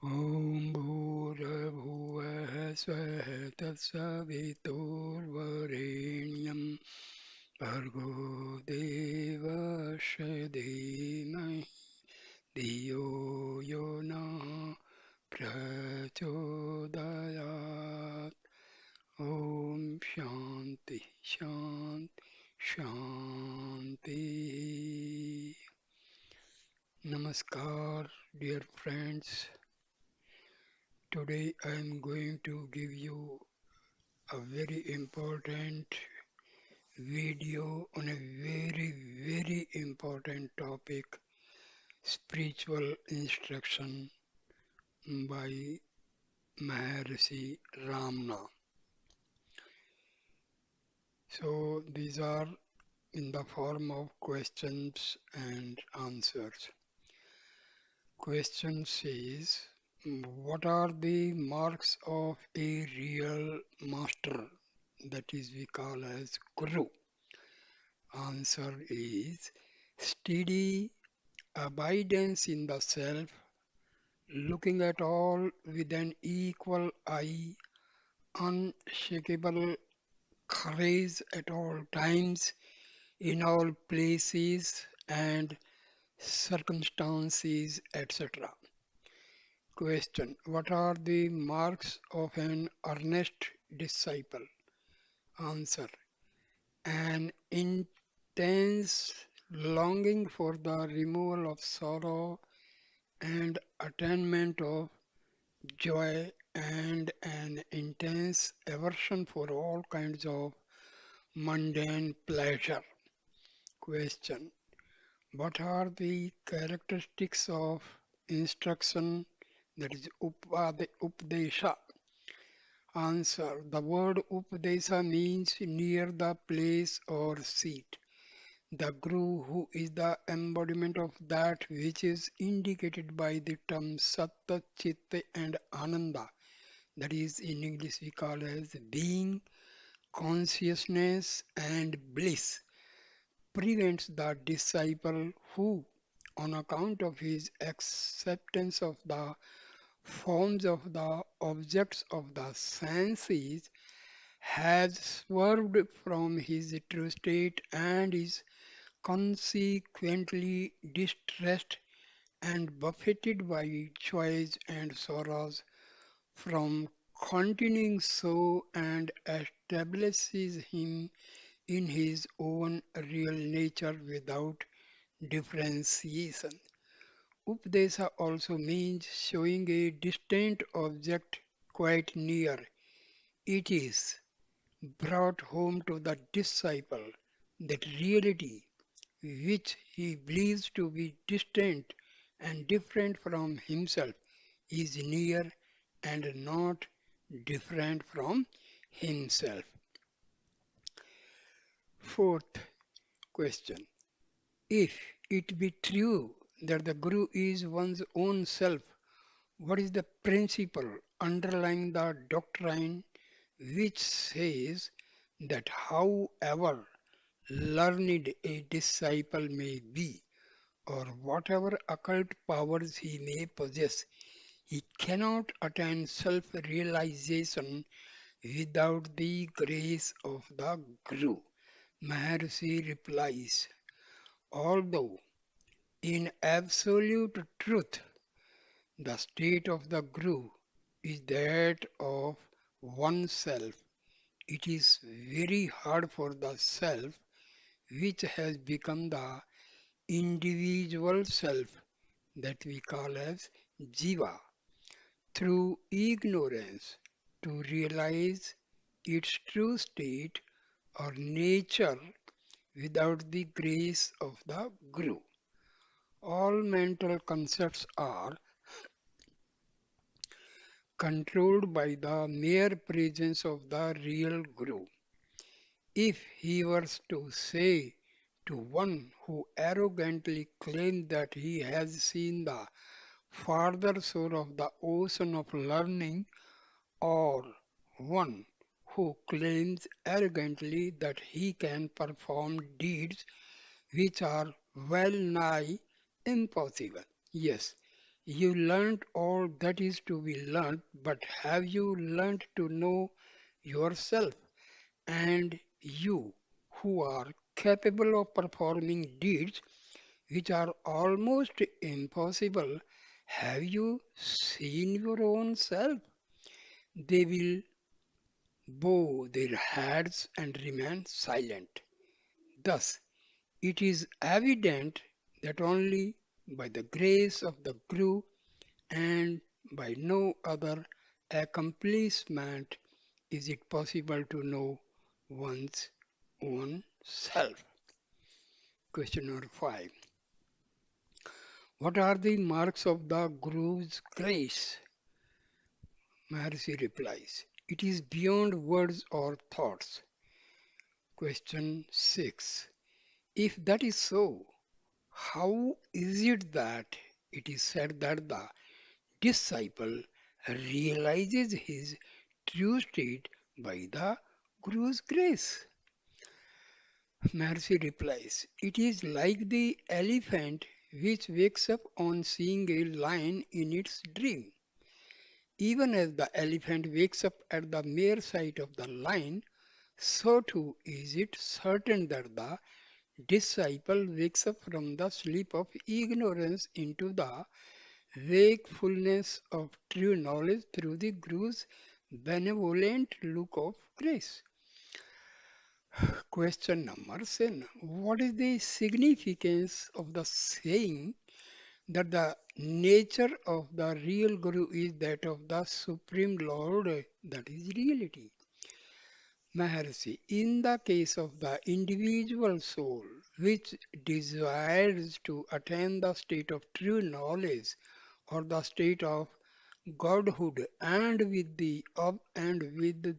ॐ भूर्भुवः स्वः तत्सवितुर्वरेण्यं भर्गो देवस्य धीमहि धियो यो नः प्रचोदयात् ॐ शान्ति शान्ति शान्ति Namaskar, dear friends. Today I am going to give you a very important video on a very important topic, spiritual instruction by Maharshi Ramana. So these are in the form of questions and answers. Question says, what are the marks of a real master? That is, we call as Guru. Answer is steady abidance in the self, looking at all with an equal eye, unshakable courage at all times, in all places and circumstances, etc. Question: what are the marks of an earnest disciple? Answer: an intense longing for the removal of sorrow and attainment of joy, and an intense aversion for all kinds of mundane pleasure. Question: what are the characteristics of instruction, that is Upadesha? Answer: the word Upadesha means near the place or seat. The Guru, who is the embodiment of that which is indicated by the terms Satta, Chitta and Ananda, that is in English we call as being, consciousness and bliss, prevents the disciple who, on account of his acceptance of the forms of the objects of the senses, has swerved from his true state and is consequently distressed and buffeted by joys and sorrows from continuing so, and establishes him in his own real nature without differentiation. Upadesa also means showing a distant object quite near. It is brought home to the disciple that reality which he believes to be distant and different from himself is near and not different from himself. Fourth question: if it be true that the Guru is one's own self, what is the principle underlying the doctrine which says that however learned a disciple may be, or whatever occult powers he may possess, he cannot attain self realization without the grace of the Guru? Maharshi replies, although in absolute truth the state of the Guru is that of oneself, it is very hard for the self, which has become the individual self, that we call as Jiva, through ignorance, to realize its true state or nature without the grace of the Guru. All mental concepts are controlled by the mere presence of the real Guru. If he were to say to one who arrogantly claims that he has seen the farther shore of the ocean of learning, or one who claims arrogantly that he can perform deeds which are well nigh impossible. Yes, You learned all that is to be learned, but have you learned to know yourself? And you, who are capable of performing deeds which are almost impossible, have you seen your own self? They will bow their heads and remain silent. Thus, it is evident that only by the grace of the Guru and by no other accomplishment is it possible to know one's own self. Question number 5. What are the marks of the Guru's grace? Maharshi replies, it is beyond words or thoughts. Question 6. If that is so, how is it that it is said that the disciple realizes his true state by the Guru's grace? Maharshi replies, it is like the elephant which wakes up on seeing a lion in its dream. Even as the elephant wakes up at the mere sight of the lion, so too is it certain that the disciple wakes up from the sleep of ignorance into the wakefulness of true knowledge through the Guru's benevolent look of grace. Question number 7. What is the significance of the saying that the nature of the real Guru is that of the Supreme Lord, that is reality? Maharshi, in the case of the individual soul which desires to attain the state of true knowledge or the state of Godhood and with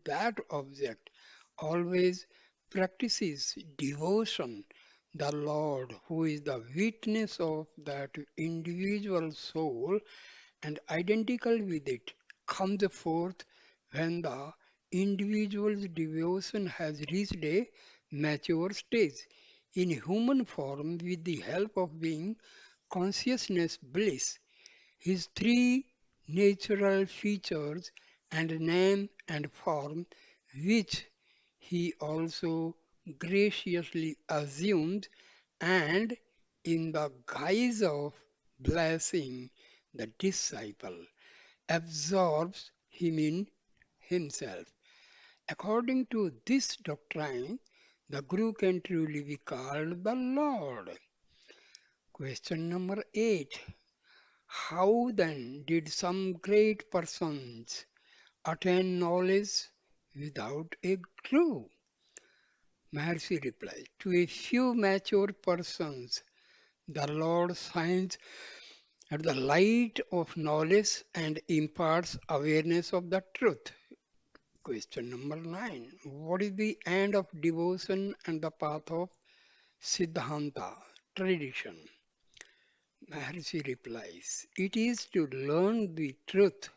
that object always practices devotion, the Lord, who is the witness of that individual soul and identical with it, comes forth when the individual's devotion has reached a mature stage in human form with the help of being consciousness bliss. His three natural features and name and form, which he also graciously assumes, and in the guise of blessing the disciple, absorbs him in himself. According to this doctrine, the Guru can truly be called the Lord. Question number 8. How then did some great persons attain knowledge without a guru? Maharshi replies, to a few mature persons, the Lord shines at the light of knowledge and imparts awareness of the truth. Question number 9. What is the end of devotion and the path of Siddhanta, tradition? Maharshi replies, it is to learn the truth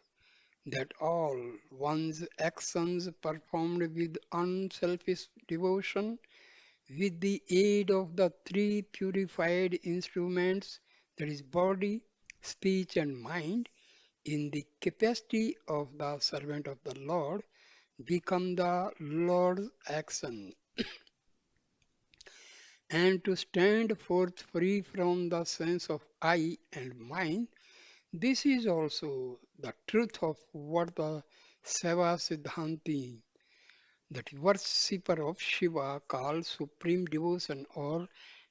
that all one's actions performed with unselfish devotion, with the aid of the three purified instruments, that is, body, speech, and mind, in the capacity of the servant of the Lord, become the Lord's action, and to stand forth free from the sense of I and mine. This is also the truth of what the Seva Siddhanti, that worshipper of Shiva, calls supreme devotion or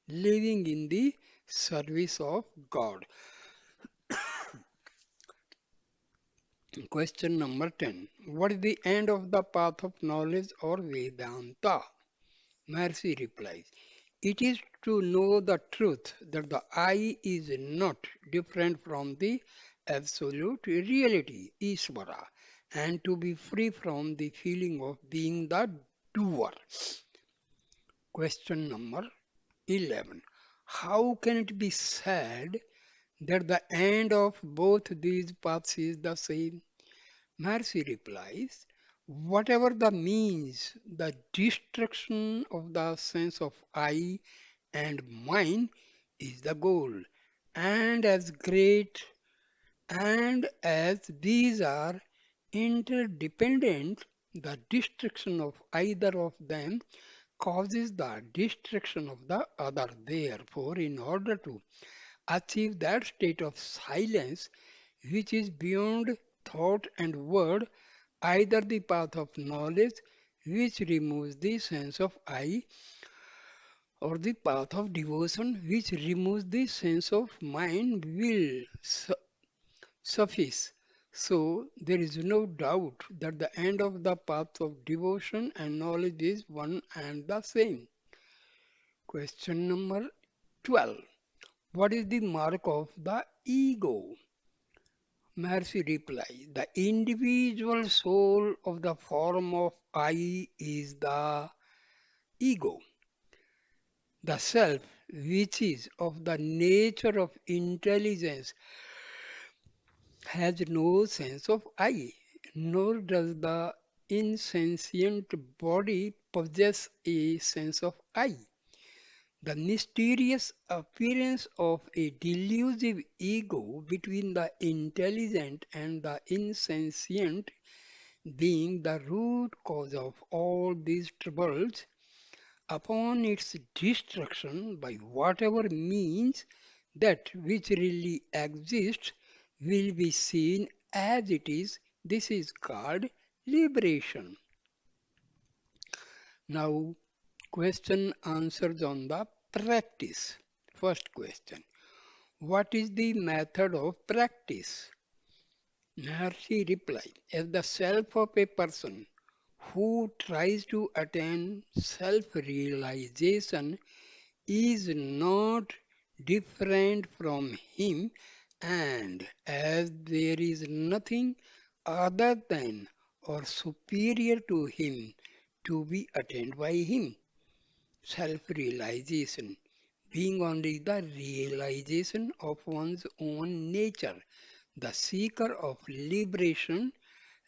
living in the service of God. Question number 10. What is the end of the path of knowledge or Vedanta? Mercy replies, it is to know the truth that the I is not different from the absolute reality, Ishvara, and to be free from the feeling of being the doer. Question number 11. How can it be said that the end of both these paths is the same? Mercy replies, whatever the means, the destruction of the sense of I and mine is the goal, and as great And as these are interdependent, the destruction of either of them causes the destruction of the other. Therefore, in order to achieve that state of silence which is beyond thought and word, either the path of knowledge, which removes the sense of I, or the path of devotion, which removes the sense of mind, will suffice. So, there is no doubt that the end of the path of devotion and knowledge is one and the same. Question number 12. What is the mark of the ego? Maharshi replies, the individual soul of the form of I is the ego. The self, which is of the nature of intelligence, has no sense of I, nor does the insentient body possess a sense of I. The mysterious appearance of a delusive ego between the intelligent and the insentient being the root cause of all these troubles, upon its destruction by whatever means that which really exists will be seen as it is. This is called liberation. Now, question answers on the practice. First question. What is the method of practice? Maharshi replied, as the self of a person who tries to attain self-realization is not different from him, and as there is nothing other than or superior to him to be attained by him. Self-realization being only the realization of one's own nature, the seeker of liberation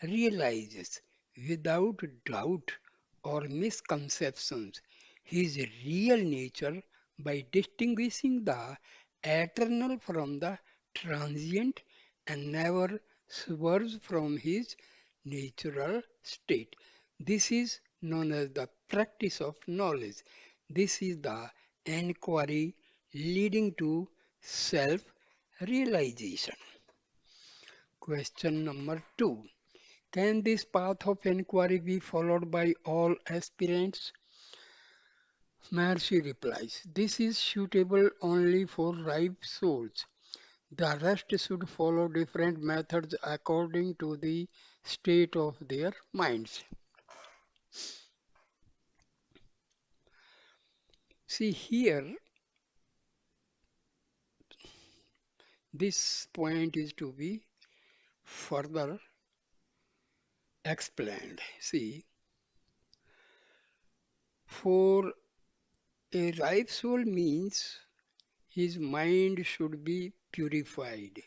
realizes without doubt or misconceptions his real nature by distinguishing the eternal from the transient and never swerves from his natural state. This is known as the practice of knowledge. This is the inquiry leading to self realization. Question number 2. Can this path of inquiry be followed by all aspirants? Maharshi replies, this is suitable only for ripe souls. The rest should follow different methods according to the state of their minds. See here, this point is to be further explained. See, for a ripe soul means his mind should be purified.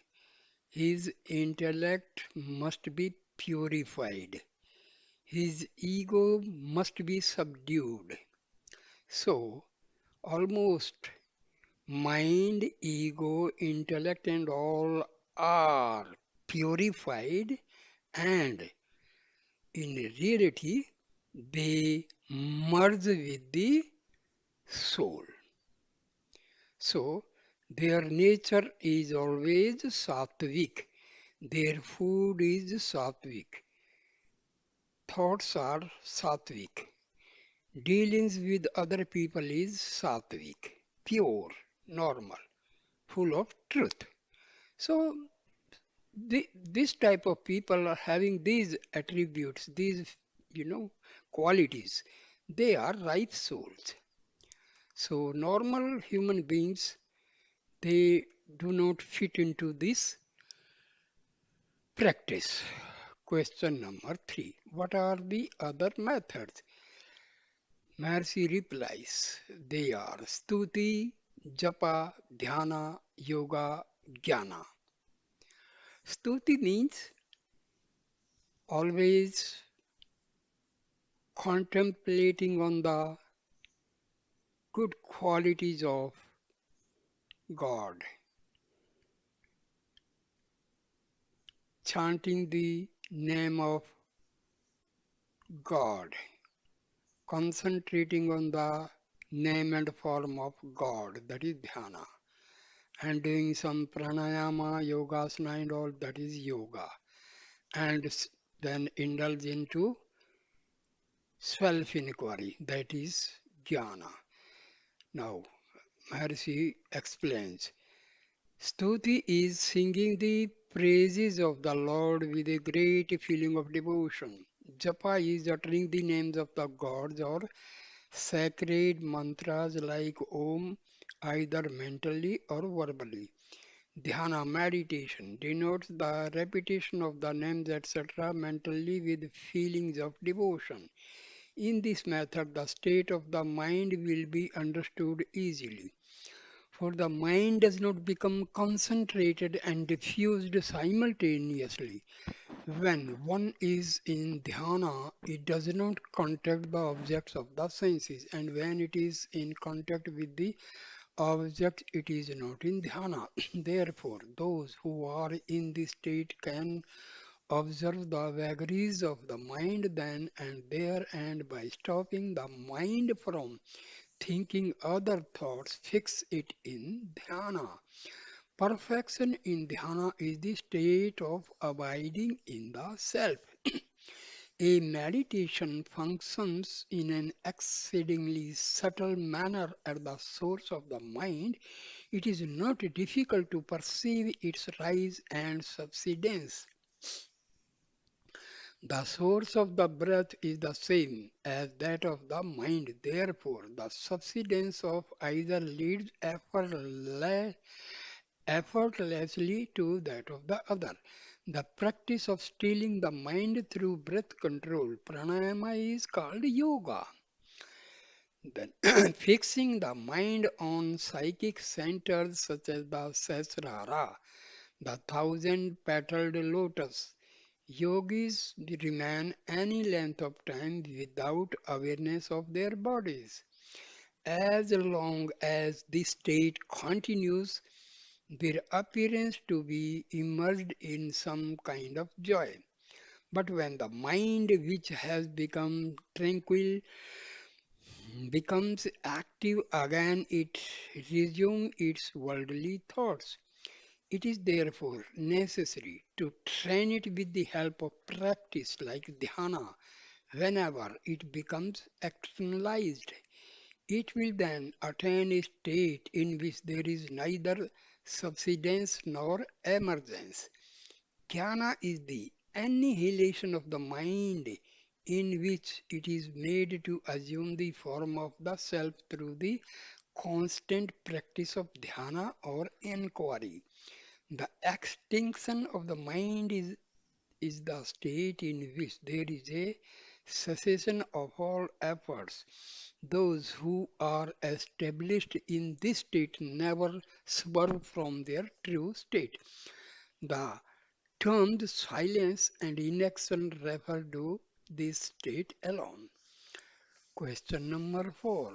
His intellect must be purified. His ego must be subdued. So, almost mind, ego, intellect, and all are purified, and in reality, they merge with the soul. So, their nature is always sattvic. Their food is sattvic. Thoughts are sattvic. Dealings with other people is sattvic, pure, normal, full of truth. So this type of people are having these attributes, these qualities. They are ripe souls. So normal human beings, they do not fit into this practice. Question number 3. What are the other methods? Maharshi replies, they are stuti, japa, dhyana, yoga, jnana. Stuti means always contemplating on the good qualities of God. chanting the name of God, concentrating on the name and form of God, that is dhyana, and doing some pranayama, yogasana, and all, that is yoga, and then indulge into self inquiry, that is jnana. Now, Maharshi explains Stuti is singing the praises of the Lord with a great feeling of devotion. Japa is uttering the names of the gods or sacred mantras like Om, either mentally or verbally. Dhyana meditation denotes the repetition of the names etc. mentally with feelings of devotion. In this method, the state of the mind will be understood easily. For the mind does not become concentrated and diffused simultaneously. When one is in dhyana, it does not contact the objects of the senses, and when it is in contact with the object, it is not in dhyana. Therefore, those who are in this state can observe the vagaries of the mind then and there, and by stopping the mind from thinking other thoughts, fix it in dhyana. Perfection in dhyana is the state of abiding in the self. A meditation functions in an exceedingly subtle manner at the source of the mind. It is not difficult to perceive its rise and subsidence. The source of the breath is the same as that of the mind. Therefore, the subsidence of either leads effortlessly to that of the other. The practice of stilling the mind through breath control, pranayama, is called yoga. Then, fixing the mind on psychic centers such as the Sahasrara, the thousand petaled lotus. Yogis remain any length of time without awareness of their bodies. As long as this state continues, their appearance to be immersed in some kind of joy. But when the mind, which has become tranquil, becomes active again, it resumes its worldly thoughts. It is therefore necessary to train it with the help of practice like dhyana. Whenever it becomes externalized, it will then attain a state in which there is neither subsidence nor emergence. Jnana is the annihilation of the mind in which it is made to assume the form of the self through the constant practice of dhyana or inquiry. The extinction of the mind is the state in which there is a cessation of all efforts. Those who are established in this state never swerve from their true state. The terms silence and inaction refer to this state alone. Question number 4.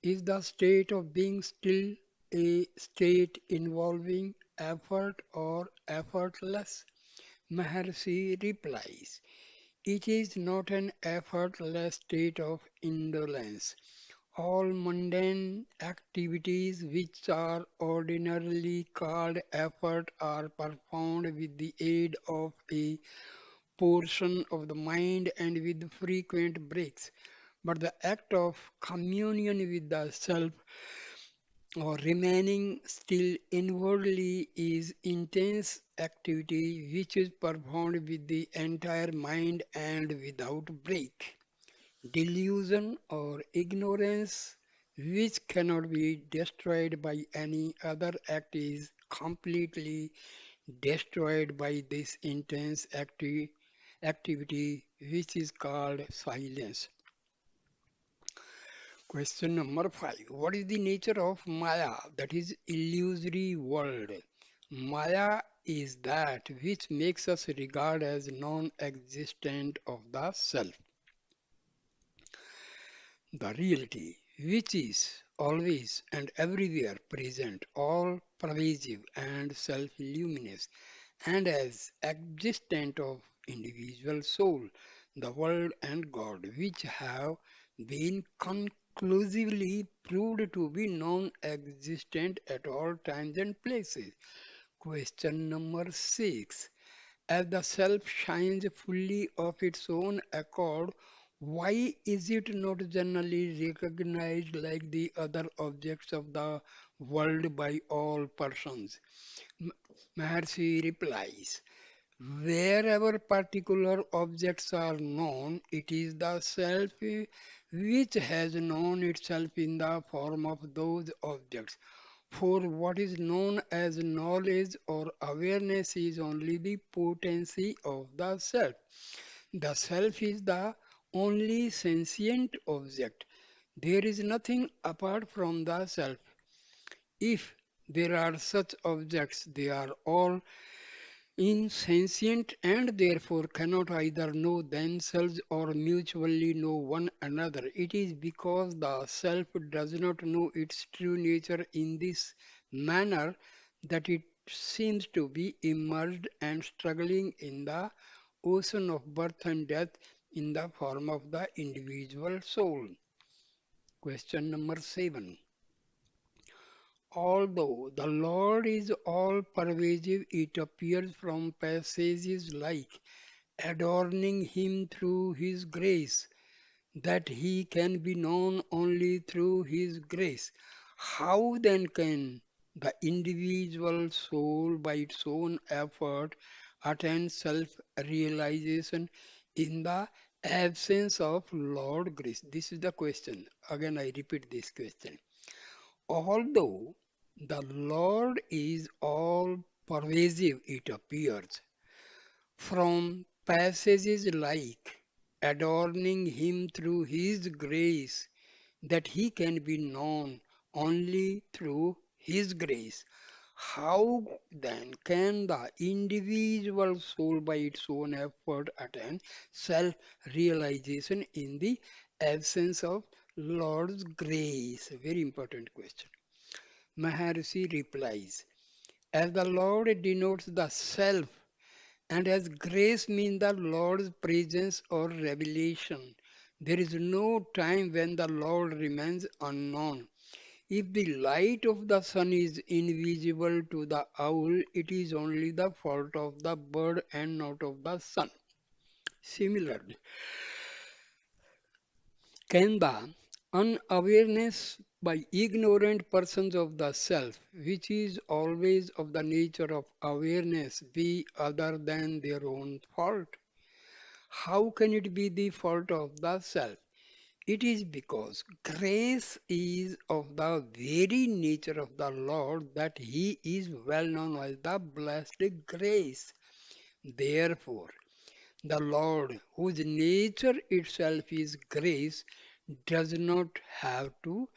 Is the state of being still a state involving effort or effortless? Maharshi replies, it is not an effortless state of indolence. All mundane activities which are ordinarily called effort are performed with the aid of a portion of the mind and with frequent breaks. But the act of communion with the self or remaining still inwardly is intense activity which is performed with the entire mind and without break. Delusion or ignorance, which cannot be destroyed by any other act, is completely destroyed by this intense activity which is called silence. Question number 5. What is the nature of Maya, that is illusory world? Maya is that which makes us regard as non-existent of the self. The reality, which is always and everywhere present, all pervasive and self-luminous, and as existent of individual soul, the world and God, which have been conclusively proved to be non-existent at all times and places. Question number 6. As the self shines fully of its own accord, why is it not generally recognized like the other objects of the world by all persons? M- Maharshi replies, wherever particular objects are known, it is the self which has known itself in the form of those objects. For what is known as knowledge or awareness is only the potency of the self. The self is the only sentient object. There is nothing apart from the self. If there are such objects, they are all insentient and therefore cannot either know themselves or mutually know one another. It is because the self does not know its true nature in this manner that it seems to be immersed and struggling in the ocean of birth and death in the form of the individual soul. Question number 7. Although the Lord is all pervasive, it appears from passages like adorning him through his grace, that he can be known only through his grace. How then can the individual soul, by its own effort, attain self realization in the absence of Lord grace? This is the question. Again, I repeat this question. Although the Lord is all pervasive, it appears from passages like adorning him through his grace, that he can be known only through his grace. How then can the individual soul by its own effort attain self realization in the absence of Lord's grace? Very important question. Maharshi replies, as the Lord denotes the self and as grace means the Lord's presence or revelation, there is no time when the Lord remains unknown. If the light of the sun is invisible to the owl, it is only the fault of the bird and not of the sun. Similarly, can the unawareness by ignorant persons of the self, which is always of the nature of awareness, be other than their own fault? How can it be the fault of the self? It is because grace is of the very nature of the Lord that He is well known as the blessed grace. Therefore, the Lord, whose nature itself is grace, does not have to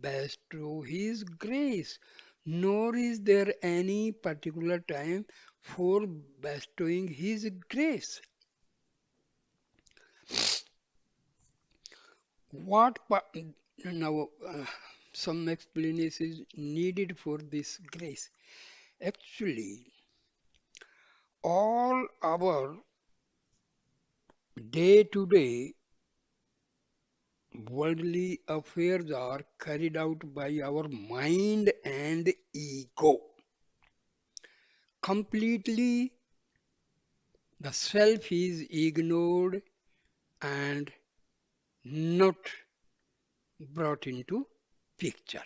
bestow His grace, nor is there any particular time for bestowing His grace. What now? Some explanation is needed for this grace. Actually, all our day-to-day worldly affairs are carried out by our mind and ego. Completely, the self is ignored and not brought into picture.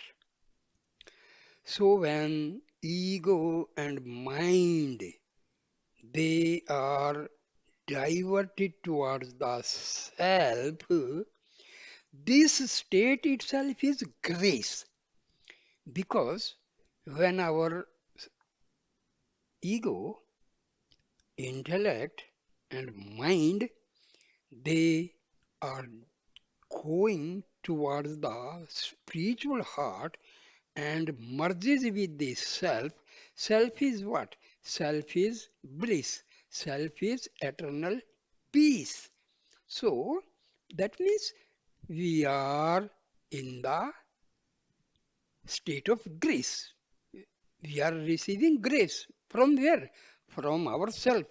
So when ego and mind they are diverted towards the self, this state itself is grace. Because when our ego, intellect, and mind they are going towards the spiritual heart and merges with the self, self is what? Self is bliss, self is eternal peace. So that means we are in the state of grace. We are receiving grace. From where? from ourself.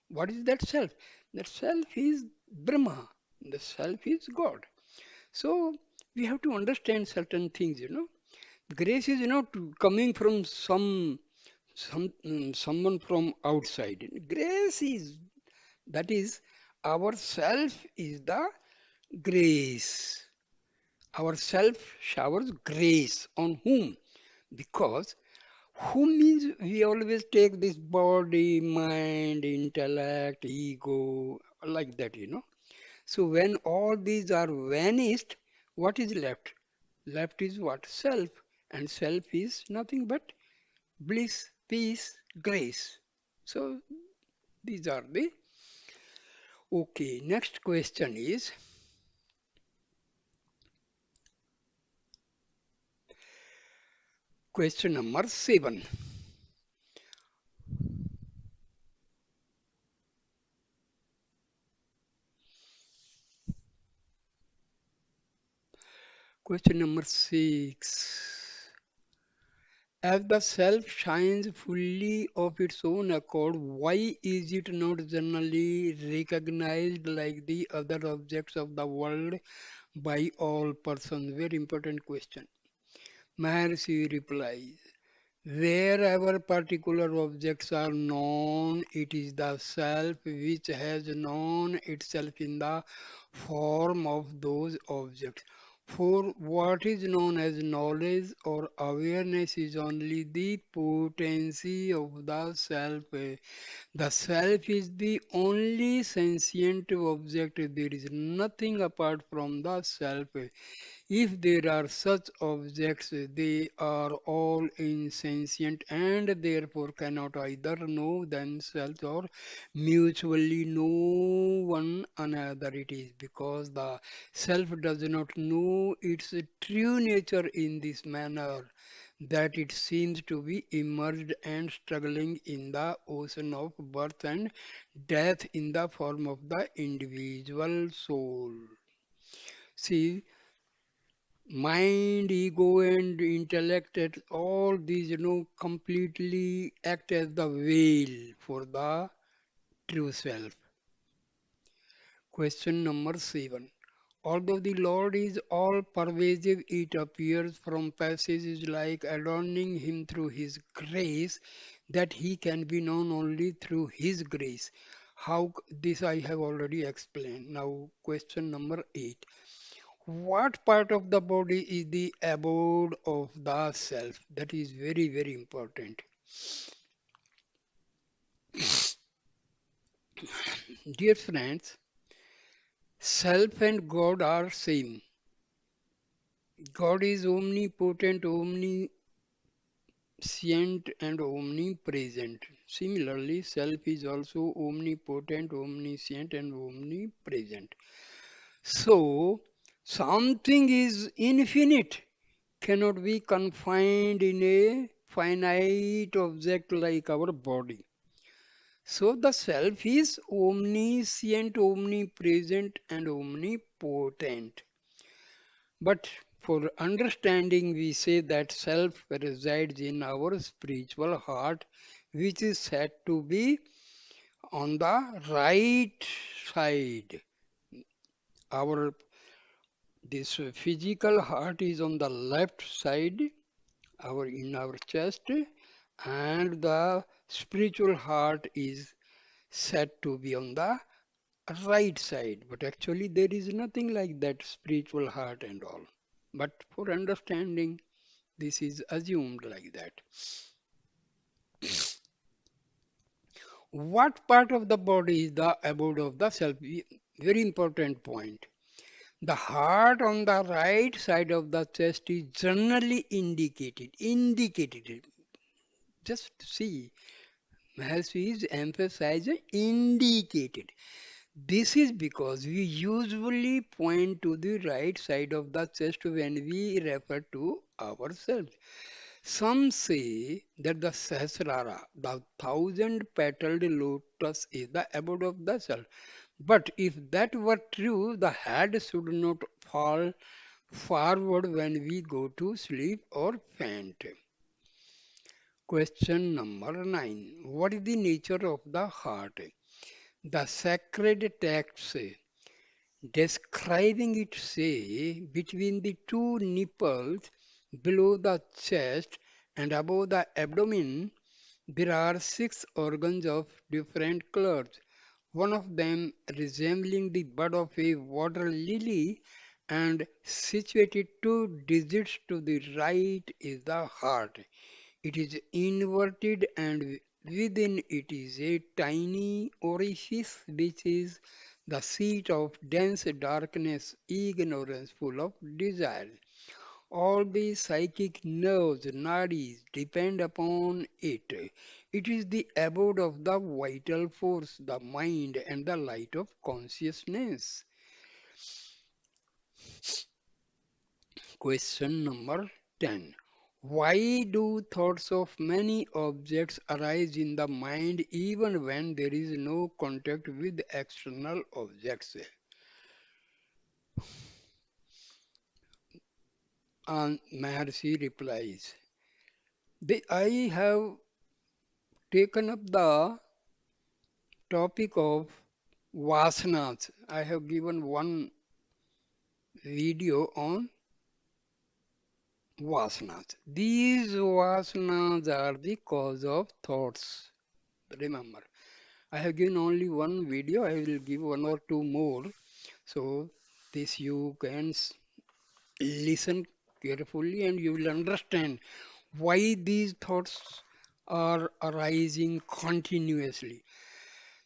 What is that self? That self is Brahma. The self is God. So we have to understand certain things. Grace is not coming from someone from outside. Grace is that is our self is the grace. Our self showers grace on whom? Because whom means we always take this body, mind, intellect, ego, like that. So when all these are vanished, what is left? Left is what? Self. And self is nothing but bliss, peace, grace. So these are the. Okay, next question is question number 7. Question number 6. As the self shines fully of its own accord, why is it not generally recognized like the other objects of the world by all persons? Very important question. Maharshi replies, wherever particular objects are known, it is the self which has known itself in the form of those objects. For what is known as knowledge or awareness is only the potency of the self. The self is the only sentient object. There is nothing apart from the self. If there are such objects, they are all insentient and therefore cannot either know themselves or mutually know one another. It is because the self does not know its true nature in this manner that it seems to be immersed and struggling in the ocean of birth and death in the form of the individual soul. See, mind, ego, and intellect, all these completely act as the veil for the true self. Question number 7. Although the Lord is all pervasive, it appears from passages like adorning him through his grace that he can be known only through his grace. How this I have already explained. Now, question number 8. What part of the body is the abode of the self? That is very, very important. Dear friends, self and God are same. God is omnipotent, omniscient, and omnipresent. Similarly, self is also omnipotent, omniscient, and omnipresent. So, something is infinite, cannot be confined in a finite object like our body. So the self is omniscient, omnipresent, and omnipotent. But for understanding, we say that self resides in our spiritual heart, which is said to be on the right side. Our this physical heart is on the left side, our in our chest, and the spiritual heart is said to be on the right side. But actually, there is nothing like that spiritual heart and all. But for understanding, this is assumed like that. What part of the body is the abode of the self? Very important point. The heart on the right side of the chest is generally indicated. Indicated. Just see, Maharshi is emphasizing indicated. This is because we usually point to the right side of the chest when we refer to ourselves. Some say that the Sahasrara, the thousand petaled lotus, is the abode of the self. But if that were true, the head should not fall forward when we go to sleep or faint. Question number 9. What is the nature of the heart? The sacred text describing it say between the two nipples below the chest and above the abdomen there are six organs of different colors, one of them resembling the bud of a water lily and situated two digits to the right is the heart. It is inverted and within it is a tiny orifice which is the seat of dense darkness, ignorance, full of desire. All the psychic nerves, nadis, depend upon it. It is the abode of the vital force, the mind, and the light of consciousness. Question number 10. Why do thoughts of many objects arise in the mind even when there is no contact with external objects? And Maharshi replies, I have taken up the topic of vasanas. I have given one video on vasanas. These vasanas are the cause of thoughts. Remember, I have given only one video. I will give one or two more. So this you can listen carefully and you will understand why these thoughts are arising continuously.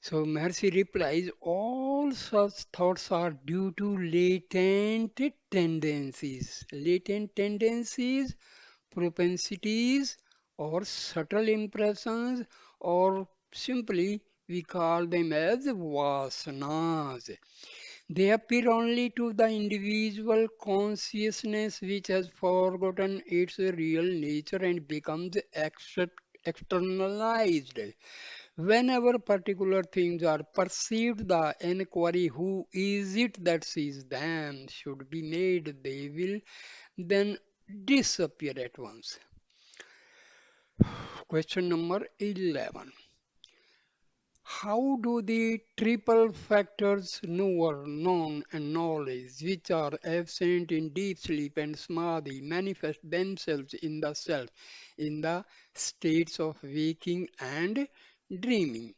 So Mercy replies, all such thoughts are due to latent tendencies. Latent tendencies, propensities, or subtle impressions, or simply we call them as vasanas. They appear only to the individual consciousness which has forgotten its real nature and becomes externalized. Whenever particular things are perceived, the inquiry who is it that sees them should be made. They will then disappear at once. Question number 11. How do the triple factors known and knowledge, which are absent in deep sleep and samadhi, manifest themselves in the self in the states of waking and dreaming?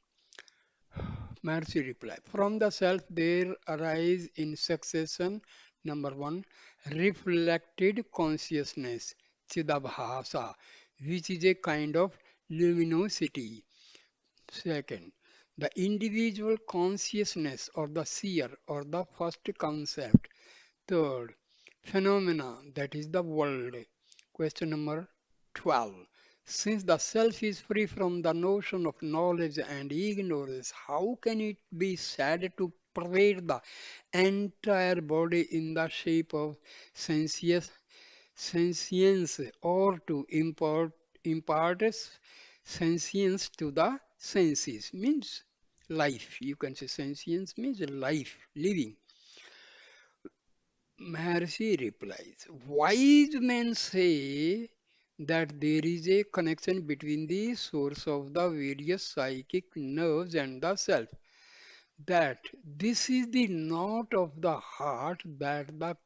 Mercy reply. From the self there arise in succession, number one, reflected consciousness, chidabhasa, which is a kind of luminosity. Second, the individual consciousness or the seer or the first concept. Third, phenomena, that is the world. Question number 12. Since the self is free from the notion of knowledge and ignorance, how can it be said to pervade the entire body in the shape of sensuous sentience or to impart sentience to the senses? Means life. You can say sentience means life, living. Maharshi replies, wise men say that there is a connection between the source of the various psychic nerves and the self. That this is the knot of the heart, that the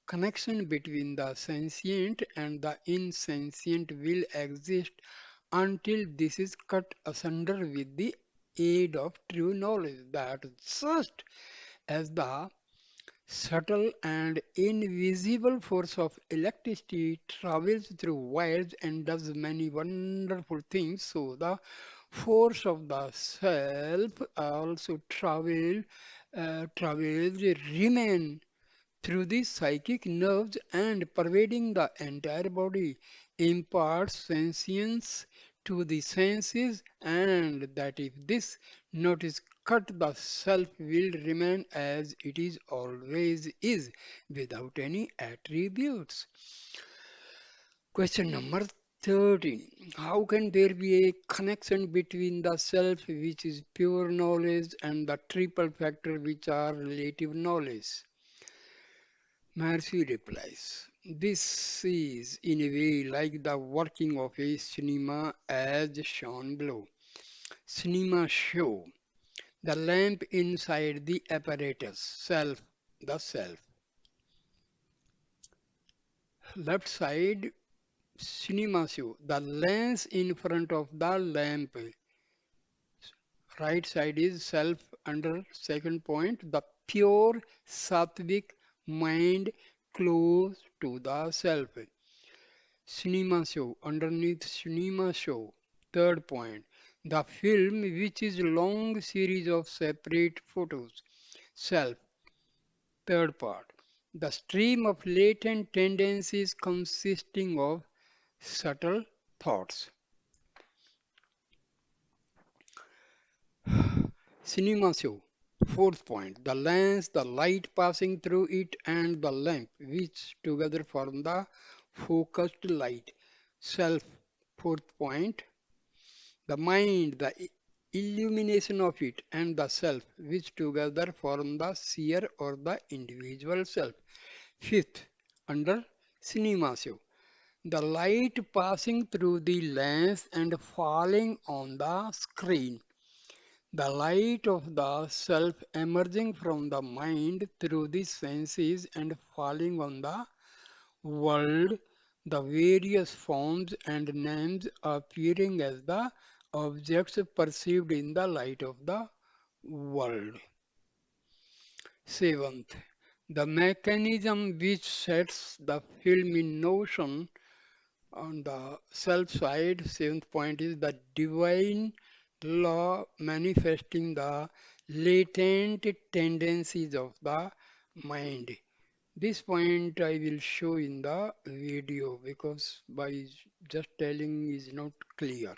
connection between the sentient and the insentient will exist until this is cut asunder with the aid of true knowledge. That just as the subtle and invisible force of electricity travels through wires and does many wonderful things, so the force of the self also travels, remain through the psychic nerves and pervading the entire body, imparts sentience to the senses, and that if this knot is cut, the self will remain as it is always is, without any attributes. Question number 13. How can there be a connection between the self, which is pure knowledge, and the triple factor, which are relative knowledge? Maharshi replies, this is in a way like the working of a cinema as shown below. Cinema show the lamp inside the apparatus, self, the self. Left side, cinema show the lens in front of the lamp. Right side is self under second point, the pure sattvic mind close to the self. Cinema show, underneath cinema show. Third point, the film which is long series of separate photos. Self. Third part, the stream of latent tendencies consisting of subtle thoughts. Cinema show. Fourth point, the lens, the light passing through it, and the lamp, which together form the focused light. Self. Fourth point, the mind, the illumination of it, and the self, which together form the seer or the individual self. Fifth, under cinema show, the light passing through the lens and falling on the screen. The light of the self emerging from the mind through the senses and falling on the world, the various forms and names appearing as the objects perceived in the light of the world. Seventh, the mechanism which sets the film in motion on the self side. Seventh point is the divine law manifesting the latent tendencies of the mind. This point I will show in the video because by just telling is not clear.